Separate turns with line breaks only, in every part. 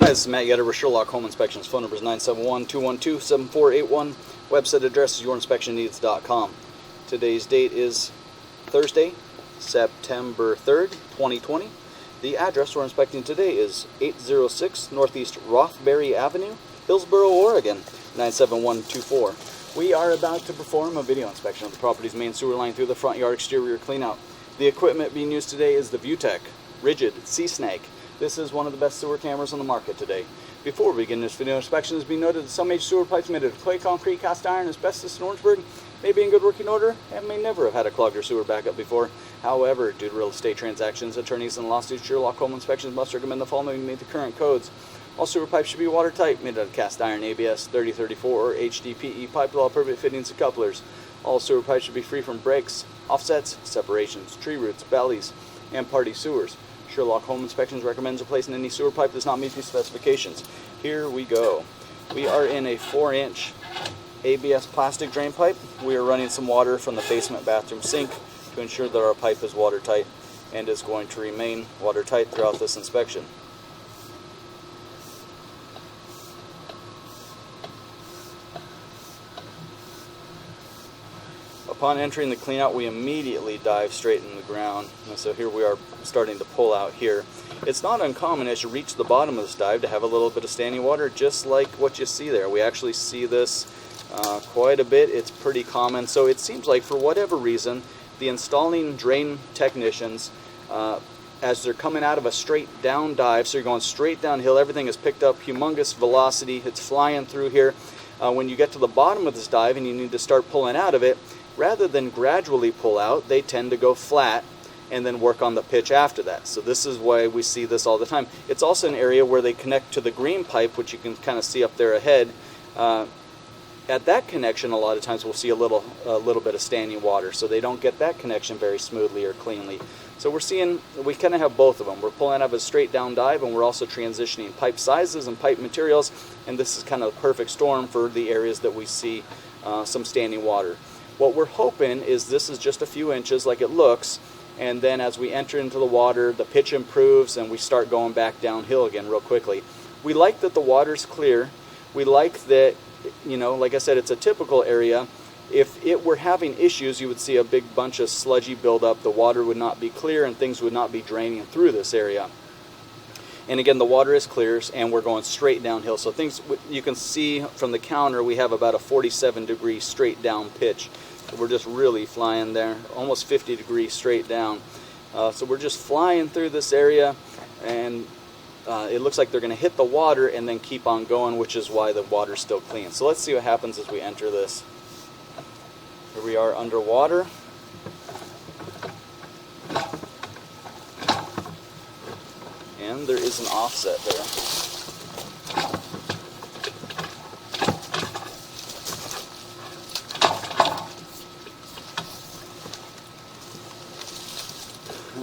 Hi, this is Matt Yetter with Sherlock Home Inspections. Phone number is 971-212-7481. Website address is yourinspectionneeds.com. Today's date is Thursday, September 3rd, 2020. The address we're inspecting today is 806 Northeast Rothbury Avenue, Hillsboro, Oregon, 97124. We are about to perform a video inspection of the property's main sewer line through the front yard exterior cleanout. The equipment being used today is the ViewTech Rigid Sea Snake. This is one of the best sewer cameras on the market today. Before we begin this video inspection, it has been noted that some major sewer pipes made of clay, concrete, cast iron, asbestos, and Orangeburg may be in good working order and may never have had a clogged or sewer backup before. However, due to real estate transactions, attorneys, and lawsuits, Sherlock Home Inspections must recommend the following to meet the current codes. All sewer pipes should be watertight, made out of cast iron, ABS 3034 or HDPE pipe with all appropriate fittings and couplers. All sewer pipes should be free from breaks, offsets, separations, tree roots, bellies, and party sewers. Sherlock Home Inspections recommends replacing any sewer pipe that does not meet these specifications. Here we go. We are in a 4-inch ABS plastic drain pipe. We are running some water from the basement bathroom sink to ensure that our pipe is watertight and is going to remain watertight throughout this inspection. Upon entering the cleanout, we immediately dive straight in the ground. And so here we are starting to pull out here. It's not uncommon as you reach the bottom of this dive to have a little bit of standing water, just like what you see there. We actually see this quite a bit. It's pretty common. So it seems like for whatever reason, the installing drain technicians, as they're coming out of a straight down dive, so you're going straight downhill, everything has picked up humongous velocity. It's flying through here. When you get to the bottom of this dive and you need to start pulling out of it, rather than gradually pull out, they tend to go flat and then work on the pitch after that. So this is why we see this all the time. It's also an area where they connect to the green pipe, which you can kind of see up there ahead. At that connection, a lot of times we'll see a little bit of standing water, so they don't get that connection very smoothly or cleanly. So we kind of have both of them. We're pulling out of a straight down dive, and we're also transitioning pipe sizes and pipe materials, and this is kind of the perfect storm for the areas that we see some standing water. What we're hoping is this is just a few inches like it looks, and then as we enter into the water, the pitch improves and we start going back downhill again real quickly. We like that the water's clear. We like that, like I said, it's a typical area. If it were having issues, you would see a big bunch of sludgy buildup. The water would not be clear and things would not be draining through this area. And again, the water is clear and we're going straight downhill. So things, you can see from the counter, we have about a 47-degree straight down pitch. We're just really flying there, almost 50 degrees straight down. So we're just flying through this area, and it looks like they're going to hit the water and then keep on going, which is why the water's still clean. So let's see what happens as we enter this. Here we are underwater. And there is an offset there.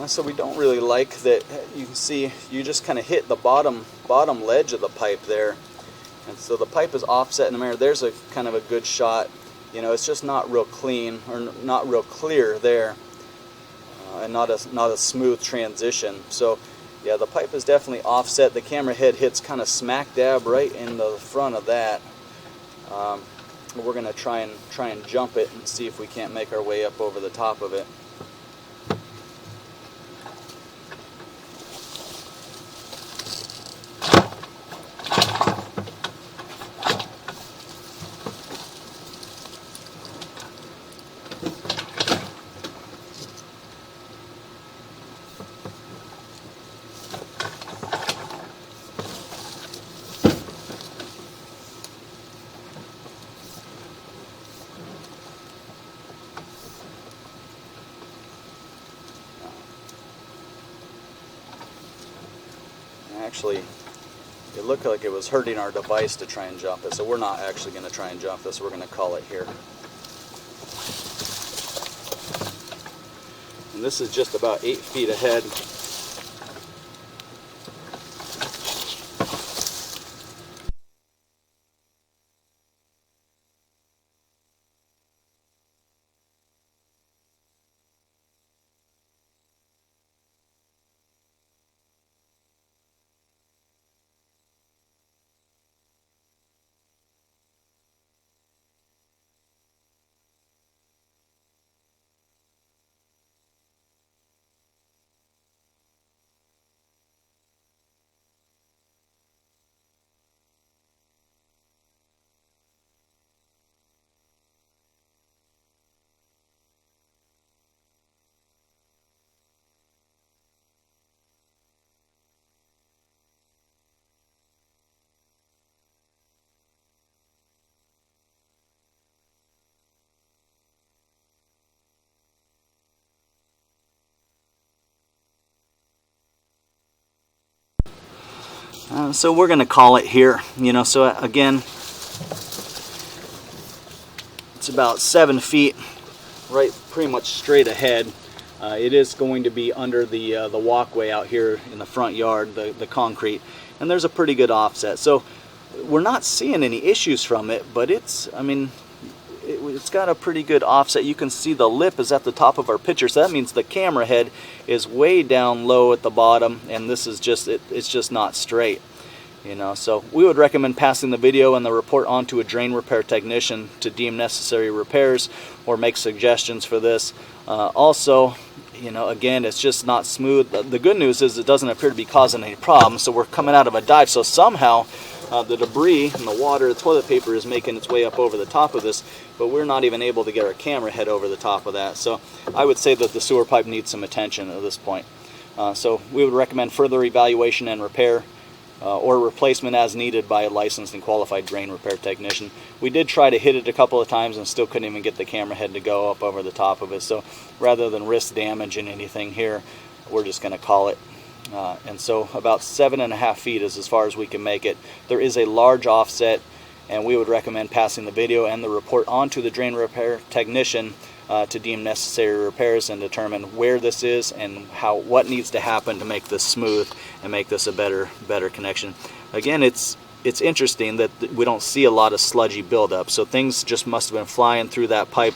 So we don't really like that. You can see you just kind of hit the bottom ledge of the pipe there, and so the pipe is offset in the mirror. There's a kind of a good shot. It's just not real clean or not real clear there, and not a smooth transition. So yeah, the pipe is definitely offset. The camera head hits kind of smack dab right in the front of that. We're going to try and jump it and see if we can't make our way up over the top of it. Actually, it looked like it was hurting our device to try and jump it, so we're not actually going to try and jump this. We're going to call it here. And this is just about 8 feet ahead. So we're going to call it here, you know. So again, it's about 7 feet, right, pretty much straight ahead. It is going to be under the walkway out here in the front yard, the concrete, and there's a pretty good offset. So we're not seeing any issues from it, but it's, I mean, it's got a pretty good offset. You can see the lip is at the top of our picture, so that means the camera head is way down low at the bottom, and this is just, it's just not straight. You know, so we would recommend passing the video and the report on to a drain repair technician to deem necessary repairs or make suggestions for this. Also, you know, again, it's just not smooth. The good news is it doesn't appear to be causing any problems. So we're coming out of a dive, so somehow the debris and the water, the toilet paper is making its way up over the top of this, but we're not even able to get our camera head over the top of that. So I would say that the sewer pipe needs some attention at this point. So we would recommend further evaluation and repair or replacement as needed by a licensed and qualified drain repair technician. We did try to hit it a couple of times and still couldn't even get the camera head to go up over the top of it. So rather than risk damaging anything here, we're just going to call it. And so about 7.5 feet is as far as we can make it. There is a large offset, and we would recommend passing the video and the report on to the drain repair technician to deem necessary repairs and determine where this is and what needs to happen to make this smooth and make this a better connection. Again, it's interesting that we don't see a lot of sludgy buildup, so things just must have been flying through that pipe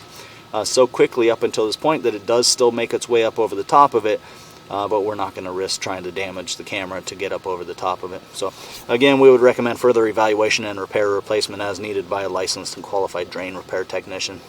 so quickly up until this point that it does still make its way up over the top of it, but we're not going to risk trying to damage the camera to get up over the top of it. So again, we would recommend further evaluation and repair or replacement as needed by a licensed and qualified drain repair technician.